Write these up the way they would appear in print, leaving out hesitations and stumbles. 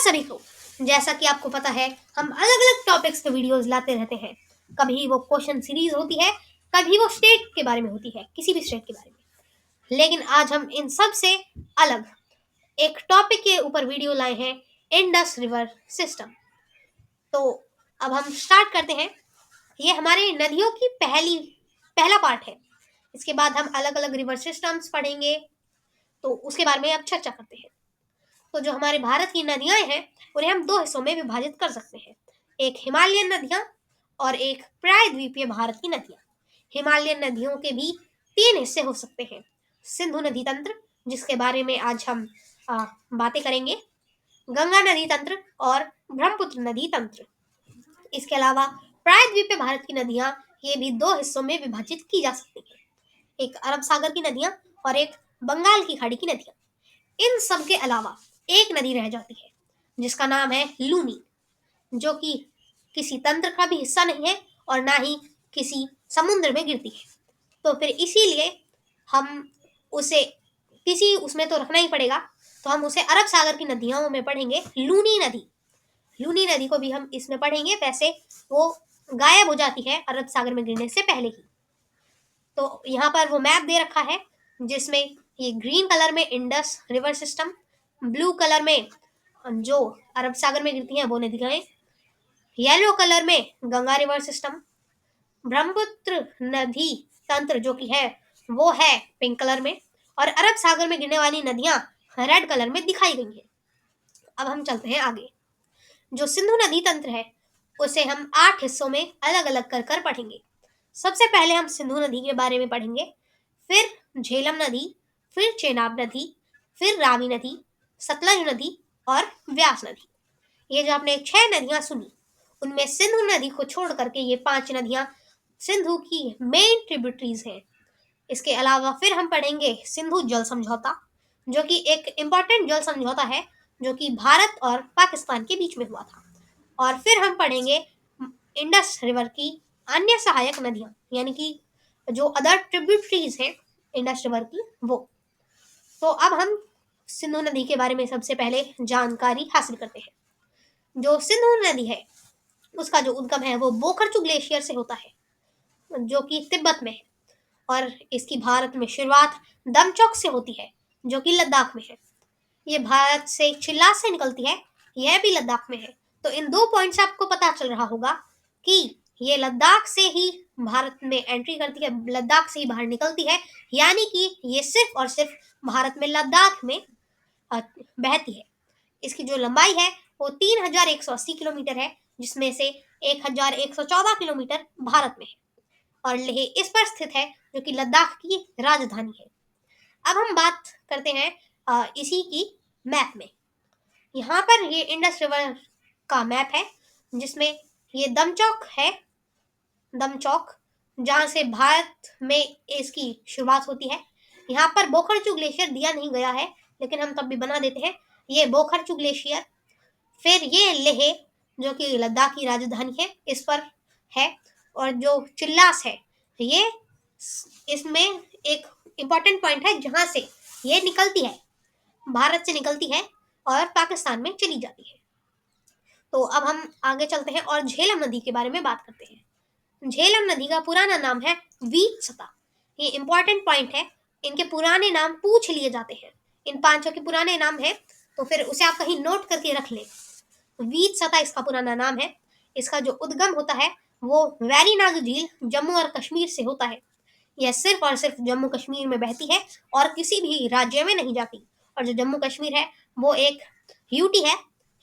सभी को, जैसा कि आपको पता है हम अलग अलग टॉपिक्स पे वीडियोस लाते रहते हैं। कभी वो क्वेश्चन सीरीज होती है, कभी वो स्टेट के बारे में होती है, किसी भी स्टेट के बारे में। लेकिन आज हम इन सब से अलग एक टॉपिक के ऊपर वीडियो लाए हैं, इंडस रिवर सिस्टम। तो अब हम स्टार्ट करते हैं। ये हमारे नदियों की पहला पार्ट है। इसके बाद हम अलग अलग रिवर सिस्टम्स पढ़ेंगे, तो उसके बारे में अब चर्चा करते हैं। तो जो हमारे भारत की नदियां हैं उन्हें हम दो हिस्सों में विभाजित कर सकते हैं, एक हिमालयन नदियां और एक प्रायद्वीपीय भारत की नदियां। हिमालयन नदियों के भी तीन हिस्से हो सकते हैं, सिंधु नदी तंत्र, जिसके बारे में आज हम बातें करेंगे, गंगा नदी तंत्र और ब्रह्मपुत्र नदी तंत्र। इसके अलावा प्रायद्वीपीय भारत की नदियां ये भी दो हिस्सों में विभाजित की जा सकती हैं, एक अरब सागर की नदियां और एक बंगाल की खाड़ी की नदियां। इन सब के अलावा एक नदी रह जाती है जिसका नाम है लूनी, जो कि किसी तंत्र का भी हिस्सा नहीं है और ना ही किसी समुद्र में गिरती है। तो फिर इसीलिए हम उसे किसी उसमें तो रखना ही पड़ेगा, तो हम उसे अरब सागर की नदियों में पढ़ेंगे लूनी नदी। लूनी नदी को भी हम इसमें पढ़ेंगे, वैसे वो गायब हो जाती है अरब सागर में गिरने से पहले ही। तो यहाँ पर वो मैप दे रखा है जिसमें ये ग्रीन कलर में Indus river system, blue colour में जो अरब सागर में गिरती हैं वो नदियां, येलो कलर में गंगा रिवर सिस्टम, ब्रह्मपुत्र नदी तंत्र जो कि है वो है पिंक कलर में, और अरब सागर में गिरने वाली नदियां रेड कलर में दिखाई गई हैं। अब हम चलते हैं आगे। जो सिंधु नदी तंत्र है उसे हम 8 हिस्सों में अलग अलग कर कर पढ़ेंगे। सबसे पहले हम सिंधु नदी के बारे में पढ़ेंगे, फिर झेलम नदी, फिर चेनाब नदी, फिर रावी नदी, सतलज नदी और व्यास नदी। ये जो आपने 6 नदियां सुनी उनमें सिंधु नदी को छोड़ करके ये 5 नदियां सिंधु की मेन ट्रिब्यूटरीज हैं। इसके अलावा फिर हम पढ़ेंगे सिंधु जल समझौता, जो कि एक इम्पॉर्टेंट जल समझौता है जो कि भारत और पाकिस्तान के बीच में हुआ था। और फिर हम पढ़ेंगे इंडस रिवर की अन्य सहायक नदियां, यानी कि जो अदर ट्रिब्यूटरीज हैं इंडस रिवर की वो। तो अब हम सिंधु नदी के बारे में सबसे पहले जानकारी हासिल करते हैं। जो सिंधु नदी है उसका जो उद्गम है वो बोखरचू ग्लेशियर से होता है, जो कि तिब्बत में है, और इसकी भारत में शुरुआत दमचौक से होती है जो कि लद्दाख में है। ये भारत से चिल्लास से निकलती है, यह भी लद्दाख में है। तो इन 2 पॉइंट से आपको पता चल रहा होगा कि ये लद्दाख से ही भारत में एंट्री करती है, लद्दाख से ही बाहर निकलती है, यानी कि ये सिर्फ और सिर्फ भारत में लद्दाख में बहती है। इसकी जो लंबाई है वो 3180 किलोमीटर है, जिसमें से 1114 किलोमीटर भारत में है, और लेह इस पर स्थित है जो कि लद्दाख की राजधानी है। अब हम बात करते हैं इसी की मैप में। यहाँ पर ये इंडस रिवर का मैप है जिसमें ये दमचौक है, दमचौक जहाँ से भारत में इसकी शुरुआत होती है। यहाँ पर बोखरचू ग्लेशियर दिया नहीं गया है, लेकिन हम तब भी बना देते हैं, ये बोखरचू ग्लेशियर। फिर ये लेह जो कि लद्दाख की राजधानी है इस पर है, और जो चिल्लास है ये इसमें एक इम्पॉर्टेंट पॉइंट है जहाँ से ये निकलती है, भारत से निकलती है और पाकिस्तान में चली जाती है। तो अब हम आगे चलते हैं और झेलम नदी के बारे में बात करते हैं। झेलम नदी का पुराना नाम है वीतसता। ये इम्पॉर्टेंट पॉइंट है, इनके पुराने नाम पूछ लिए जाते हैं। इन 5 के पुराने नाम है तो फिर उसे आप कहीं नोट करके रख लें। वीतसता इसका पुराना नाम है। इसका जो उद्गम होता है वो वैरीनाग झील जम्मू और कश्मीर से होता है। यह सिर्फ और सिर्फ जम्मू कश्मीर में बहती है और किसी भी राज्य में नहीं जाती। और जो जम्मू कश्मीर है वो एक यूटी है,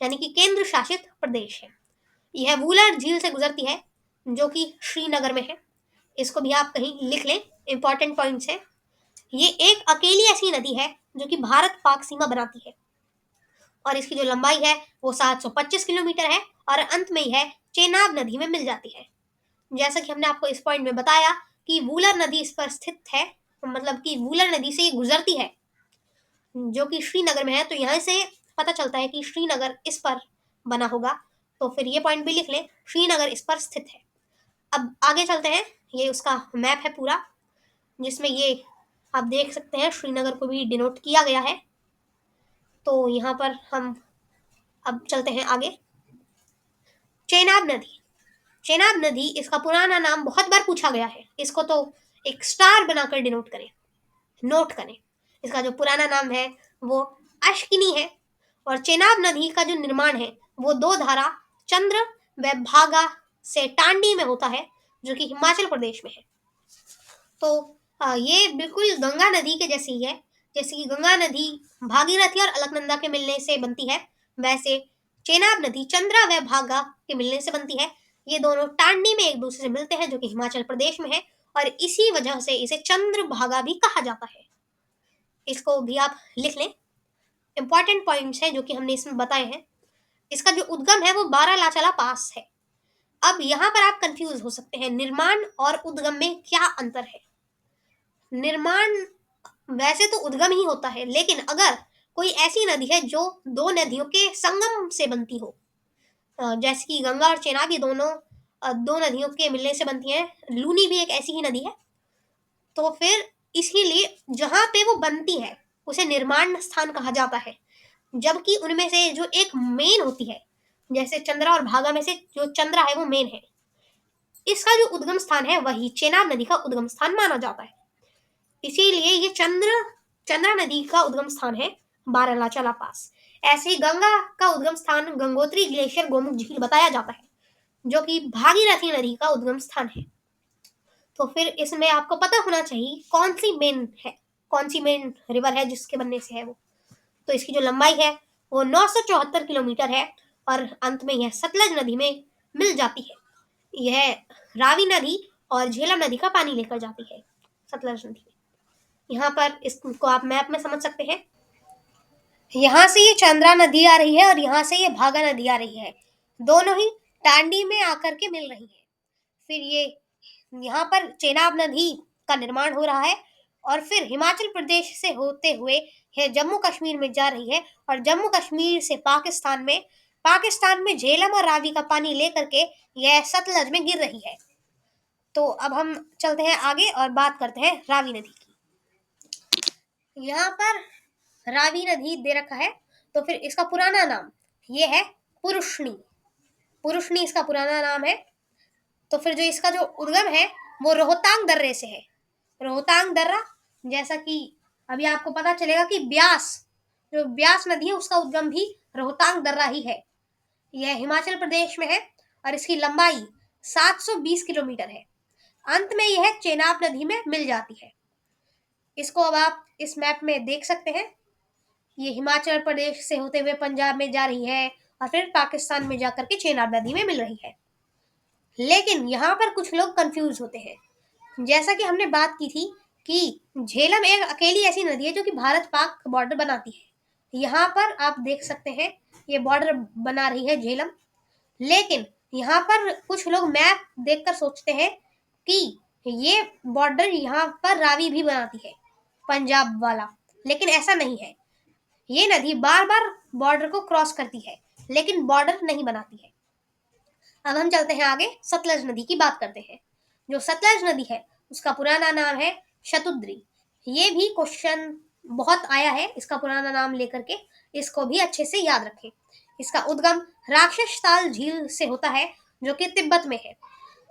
यानी कि केंद्र शासित प्रदेश है। यह वूलर झील से गुजरती है जो कि श्रीनगर में है। इसको भी आप कहीं लिख लें, इंपॉर्टेंट पॉइंट्स है। ये एक अकेली ऐसी नदी है जो कि भारत पाक सीमा बनाती है, और इसकी जो लंबाई है वो 725 किलोमीटर है और अंत में ही है चेनाब नदी में मिल जाती है। जैसा कि हमने आपको इस पॉइंट में बताया कि वूलर नदी इस पर स्थित है, मतलब कि वूलर नदी से ये गुजरती है जो कि श्रीनगर में है, तो यहाँ से पता चलता है कि श्रीनगर इस पर बना होगा। तो फिर ये पॉइंट भी लिख लें, श्रीनगर इस पर स्थित है। अब आगे चलते हैं, ये उसका मैप है पूरा, जिसमें ये आप देख सकते हैं श्रीनगर को भी डिनोट किया गया है। तो यहाँ पर हम अब चलते हैं आगे। चेनाब नदी। चेनाब नदी, इसका पुराना नाम बहुत बार पूछा गया है, इसको तो एक स्टार बनाकर डिनोट करें, नोट करें। इसका जो पुराना नाम है वो अश्किनी है। और चेनाब नदी का जो निर्माण है वो दो धारा चंद्र व भागा से टांडी में होता है, जो कि हिमाचल प्रदेश में है। तो ये बिल्कुल गंगा नदी के जैसी ही है। जैसे कि गंगा नदी भागीरथी और अलकनंदा के मिलने से बनती है, वैसे चेनाब नदी चंद्रा व भागा के मिलने से बनती है। ये दोनों टांडी में एक दूसरे से मिलते हैं, जो कि हिमाचल प्रदेश में है, और इसी वजह से इसे चंद्र भागा भी कहा जाता है। इसको भी आप लिख लें। इंपॉर्टेंट पॉइंट्स हैं जो कि हमने इसमें बताए हैं। इसका जो उद्गम है वो बारालाचाला पास है। अब यहाँ पर आप कंफ्यूज हो सकते हैं, निर्माण और उद्गम में क्या अंतर है। निर्माण वैसे तो उद्गम ही होता है, लेकिन अगर कोई ऐसी नदी है जो दो नदियों के संगम से बनती हो, जैसे कि गंगा और चेनाब, ये दोनों दो नदियों के मिलने से बनती हैं, लूनी भी एक ऐसी ही नदी है, तो फिर इसीलिए जहां पे वो बनती है उसे निर्माण स्थान कहा जाता है। जबकि उनमें से जो एक मेन होती है, जैसे चंद्रा और भागा में से जो चंद्रा है वो मेन है, इसका जो उद्गम स्थान है वही चेनाब नदी का उद्गम स्थान माना जाता है। इसीलिए ये चंद्रा नदी का उद्गम स्थान है बारालाचाला पास। ऐसे ही गंगा का उद्गम स्थान गंगोत्री ग्लेशियर गोमुख झील बताया जाता है, जो कि भागीरथी नदी का उद्गम स्थान है। तो फिर इसमें आपको पता होना चाहिए कौन सी मेन है, कौन सी मेन रिवर है जिसके बनने से है वो। तो इसकी जो लंबाई है वो 974 किलोमीटर है, और अंत में यह सतलज नदी में मिल जाती है। यह रावी नदी और झेलम नदी का पानी लेकर जाती है सतलज नदी में। यहाँ पर इसको आप मैप में समझ सकते हैं। यहाँ से ये चंद्रा नदी आ रही है और यहाँ से ये भागा नदी आ रही है, दोनों ही टांडी में आकर के मिल रही है। फिर ये यहाँ पर चेनाब नदी का निर्माण हो रहा है, और फिर हिमाचल प्रदेश से होते हुए यह जम्मू कश्मीर में जा रही है, और जम्मू कश्मीर से पाकिस्तान में झेलम और रावी का पानी लेकर के यह सतलज में गिर रही है। तो अब हम चलते हैं आगे और बात करते हैं रावी नदी की। यहाँ पर रावी नदी दे रखा है, तो फिर इसका पुराना नाम ये है पुरुषनी। पुरुषनी इसका पुराना नाम है। तो फिर जो इसका जो उद्गम है वो रोहतांग दर्रे से है। रोहतांग दर्रा, जैसा कि अभी आपको पता चलेगा कि जो ब्यास नदी है उसका उद्गम भी रोहतांग दर्रा ही है। यह हिमाचल प्रदेश में है और इसकी लंबाई 720 किलोमीटर है। अंत में यह चेनाब नदी में मिल जाती है। इसको अब आप इस मैप में देख सकते हैं। ये हिमाचल प्रदेश से होते हुए पंजाब में जा रही है और फिर पाकिस्तान में जाकर के चेनाब नदी में मिल रही है। लेकिन यहाँ पर कुछ लोग कंफ्यूज होते हैं। जैसा कि हमने बात की थी कि झेलम एक अकेली ऐसी नदी है जो कि भारत पाक बॉर्डर बनाती है। यहाँ पर आप देख सकते हैं ये बॉर्डर बना रही है झेलम। लेकिन यहाँ पर कुछ लोग मैप देखकर सोचते हैं कि ये बॉर्डर यहाँ पर रावी भी बनाती है, पंजाब वाला, लेकिन ऐसा नहीं है। ये नदी बार बार बॉर्डर को क्रॉस करती है, लेकिन बॉर्डर नहीं बनाती है। अब हम चलते हैं आगे, सतलज नदी की बात करते हैं। जो सतलज नदी है उसका पुराना नाम है शतुद्री। ये भी क्वेश्चन बहुत आया है इसका पुराना नाम लेकर के, इसको भी अच्छे से याद रखें। इसका उद्गम राक्षस ताल झील से होता है, जो कि तिब्बत में है।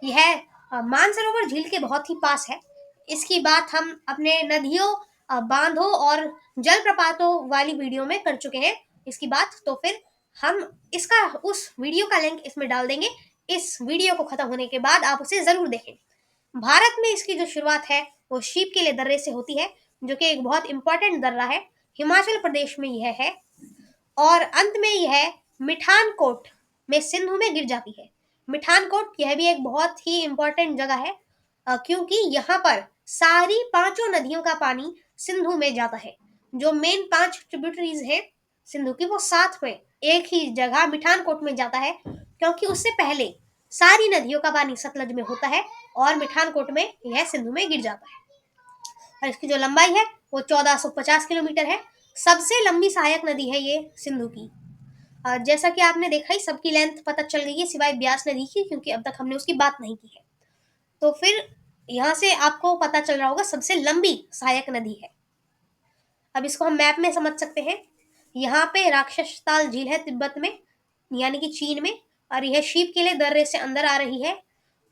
यह मानसरोवर झील के बहुत ही पास है। इसकी बात हम अपने नदियों, बांधों और जलप्रपातों वाली वीडियो में कर चुके हैं इसकी बात। तो फिर हम इसका उस वीडियो का लिंक इसमें डाल देंगे। इस वीडियो को खत्म होने के बाद आप उसे जरूर देखें। भारत में इसकी जो शुरुआत है वो शीप के लिए दर्रे से होती है, जो कि एक बहुत इंपॉर्टेंट दर्रा है। हिमाचल प्रदेश में यह है, और अंत में यह मिठानकोट में सिंधु में गिर जाती है। मिठानकोट यह भी एक बहुत ही इंपॉर्टेंट जगह है, क्योंकि यहाँ पर सारी पांचों नदियों का पानी सिंधु में जाता है। जो मेन 5 ट्रिब्यूटरीज हैं सिंधु की, वो साथ में एक ही जगह मिठानकोट में जाता है, क्योंकि उससे पहले सारी नदियों का पानी सतलज में होता है और मिठानकोट में यह सिंधु में गिर जाता है। और इसकी जो लंबाई है वो 1450 किलोमीटर है। सबसे लंबी सहायक नदी है ये सिंधु की। जैसा कि आपने देखा ही, सबकी लेंथ पता चल गई है सिवाय ब्यास नदी की, क्योंकि अब तक हमने उसकी बात नहीं की है। तो फिर यहाँ से आपको पता चल रहा होगा सबसे लंबी सहायक नदी है। अब इसको हम मैप में समझ सकते हैं। यहाँ पे राक्षस ताल झील है तिब्बत में, यानी कि चीन में, और यह शीप के लिए दर्रे से अंदर आ रही है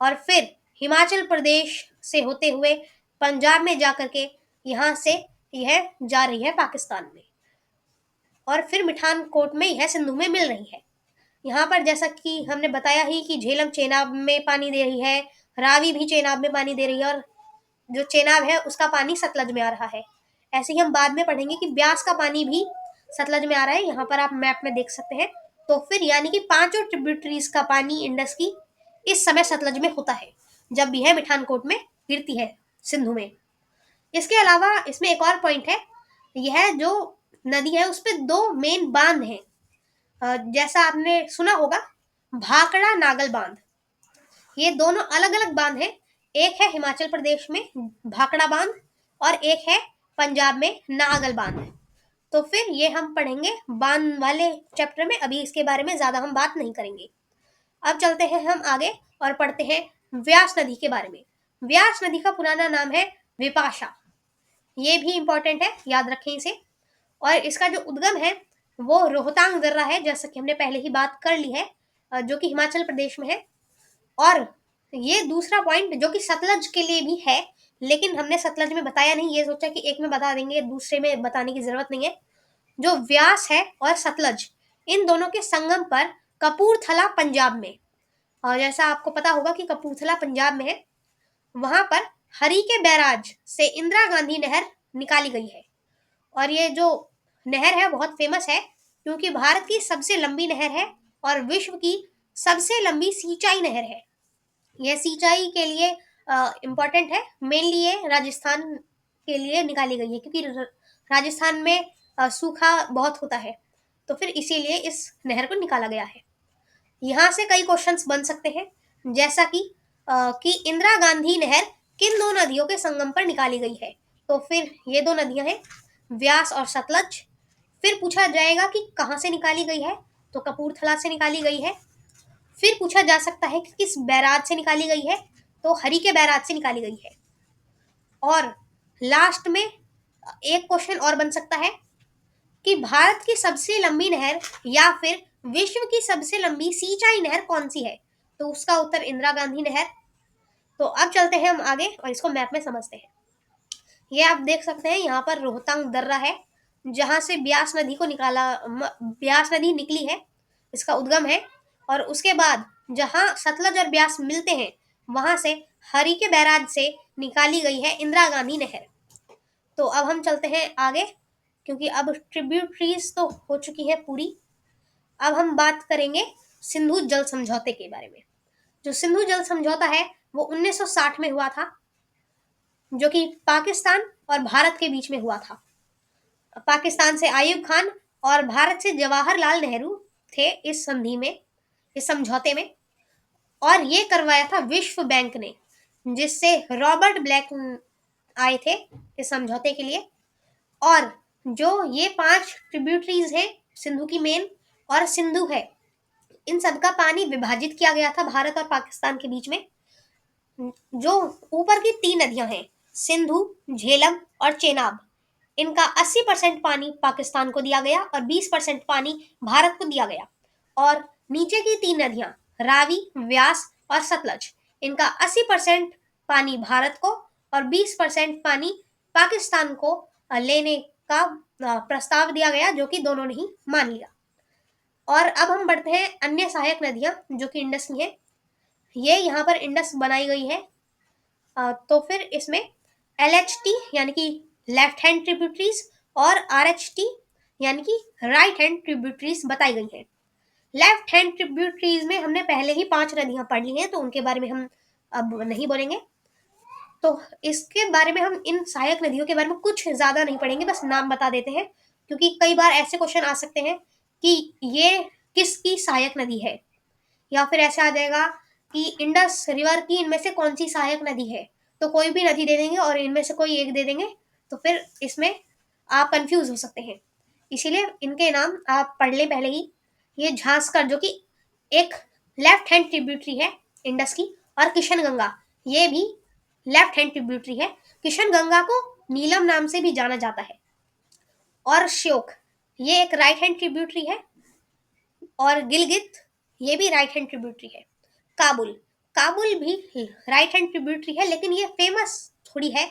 और फिर हिमाचल प्रदेश से होते हुए पंजाब में जाकर के यहाँ से यह जा रही है पाकिस्तान में, और फिर मिठानकोट में यह सिंधु में मिल रही है। यहाँ पर जैसा कि हमने बताया ही कि झेलम चेनाब में पानी दे रही है, रावी भी चेनाब में पानी दे रही है, और जो चेनाब है उसका पानी सतलज में आ रहा है। ऐसे ही हम बाद में पढ़ेंगे कि ब्यास का पानी भी सतलज में आ रहा है, यहाँ पर आप मैप में देख सकते हैं। तो फिर यानी कि पांचों ट्रिब्यूटरीज का पानी इंडस की इस समय सतलज में होता है जब भी है मिठानकोट में गिरती है सिंधु में। इसके अलावा इसमें एक और पॉइंट है, यह जो नदी है उस पर दो मेन बांध हैं। जैसा आपने सुना होगा भाखड़ा नागल बांध, ये दोनों अलग अलग बांध हैं। एक है हिमाचल प्रदेश में भाखड़ा बांध और एक है पंजाब में नागल बांध। तो फिर ये हम पढ़ेंगे बांध वाले चैप्टर में, अभी इसके बारे में ज्यादा हम बात नहीं करेंगे। अब चलते हैं हम आगे और पढ़ते हैं व्यास नदी के बारे में। व्यास नदी का पुराना नाम है विपाशा, ये भी इंपॉर्टेंट है, याद रखें इसे। और इसका जो उद्गम है वो रोहतांग दर्रा है, जैसा कि हमने पहले ही बात कर ली है, जो कि हिमाचल प्रदेश में है। और ये दूसरा पॉइंट जो कि सतलज के लिए भी है, लेकिन हमने सतलज में बताया नहीं, ये सोचा कि एक में बता देंगे, दूसरे में बताने की जरूरत नहीं है। जो व्यास है और सतलज, इन दोनों के संगम पर कपूरथला पंजाब में, और जैसा आपको पता होगा कि कपूरथला पंजाब में है, वहां पर हरी के बैराज से इंदिरा गांधी नहर निकाली गई है। और ये जो नहर है बहुत फेमस है, क्योंकि भारत की सबसे लंबी नहर है और विश्व की सबसे लंबी सिंचाई नहर है। यह सिंचाई के लिए इम्पोर्टेंट है, मेनली ये राजस्थान के लिए निकाली गई है, क्योंकि राजस्थान में सूखा बहुत होता है, तो फिर इसीलिए इस नहर को निकाला गया है। यहाँ से कई क्वेश्चंस बन सकते हैं, जैसा कि इंदिरा गांधी नहर किन दो नदियों के संगम पर निकाली गई है। तो फिर ये दो नदियां हैं व्यास और सतलज। फिर पूछा जाएगा कि कहाँ से निकाली गई है, तो कपूरथला से निकाली गई है। फिर पूछा जा सकता है कि किस बैराज से निकाली गई है, तो हरी के बैराज से निकाली गई है। और लास्ट में एक क्वेश्चन और बन सकता है कि भारत की सबसे लंबी नहर या फिर विश्व की सबसे लंबी सिंचाई नहर कौन सी है, तो उसका उत्तर इंदिरा गांधी नहर। तो अब चलते हैं हम आगे और इसको मैप में समझते हैं। ये आप देख सकते हैं, यहाँ पर रोहतांग दर्रा है जहां से ब्यास नदी को ब्यास नदी निकली है, इसका उद्गम है। और उसके बाद जहां सतलज और ब्यास मिलते हैं वहां से हरी के बैराज से निकाली गई है इंदिरा गांधी नहर। तो अब हम चलते हैं आगे, क्योंकि अब ट्रिब्यूटरीज तो हो चुकी है पूरी। अब हम बात करेंगे सिंधु जल समझौते के बारे में। जो सिंधु जल समझौता है वो 1960 में हुआ था, जो कि पाकिस्तान और भारत के बीच में हुआ था। पाकिस्तान से आयुब खान और भारत से जवाहरलाल नेहरू थे इस संधि में, इस समझौते में। और ये करवाया था विश्व बैंक ने, जिससे रॉबर्ट ब्लैक आए थे इस समझौते के लिए। और जो ये 5 ट्रिब्यूटरीज हैं सिंधु की मेन, और सिंधु है, इन सबका पानी विभाजित किया गया था भारत और पाकिस्तान के बीच में। जो ऊपर की 3 नदियां हैं सिंधु, झेलम और चेनाब, इनका 80% पानी पाकिस्तान को दिया गया और 20% पानी भारत को दिया गया। और नीचे की 3 नदियां रावी, व्यास और सतलज, इनका 80% पानी भारत को और 20% पानी पाकिस्तान को लेने का प्रस्ताव दिया गया, जो कि दोनों ने ही मान लिया। और अब हम बढ़ते हैं अन्य सहायक नदियां जो कि इंडस की हैं। ये यहाँ पर इंडस बनाई गई है। तो फिर इसमें LHT यानी कि लेफ्ट हैंड ट्रिब्यूटरीज और RHT यानी कि राइट हैंड ट्रिब्यूटरीज बताई गई हैं। लेफ्ट हैंड ट्रिब्यूटरीज में हमने पहले ही 5 नदियां पढ़ ली हैं, तो उनके बारे में हम अब नहीं बोलेंगे। तो इसके बारे में हम इन सहायक नदियों के बारे में कुछ ज्यादा नहीं पढ़ेंगे, बस नाम बता देते हैं, क्योंकि कई बार ऐसे क्वेश्चन आ सकते हैं कि ये किसकी सहायक नदी है, या फिर ऐसा आ जाएगा कि इंडस रिवर की इनमें से कौन सी सहायक नदी है, तो कोई भी नदी दे देंगे और इनमें से कोई एक दे देंगे, तो फिर इसमें आप कंफ्यूज हो सकते हैं। इसीलिए इनके नाम आप पढ़ लें पहले ही। ये झांसकर जो कि एक लेफ्ट हैंड ट्रिब्यूटरी है इंडस की, और किशन गंगा ये भी लेफ्ट हैंड ट्रिब्यूटरी है। किशन गंगा को नीलम नाम से भी जाना जाता है। और श्योक ये एक राइट हैंड ट्रिब्यूटरी है। और गिलगित ये भी राइट हैंड ट्रिब्यूटरी है। काबुल, काबुल भी राइट हैंड ट्रिब्यूटरी है, लेकिन ये फेमस थोड़ी है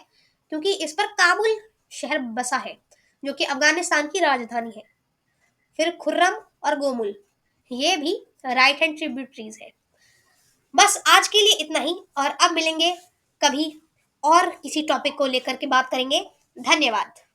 क्योंकि इस पर काबुल शहर बसा है जो कि अफगानिस्तान की राजधानी है। फिर खुर्रम और गोमुल ये भी राइट हैंड ट्रिब्यूटरीज है। बस आज के लिए इतना ही, और अब मिलेंगे कभी और किसी टॉपिक को लेकर के बात करेंगे। धन्यवाद।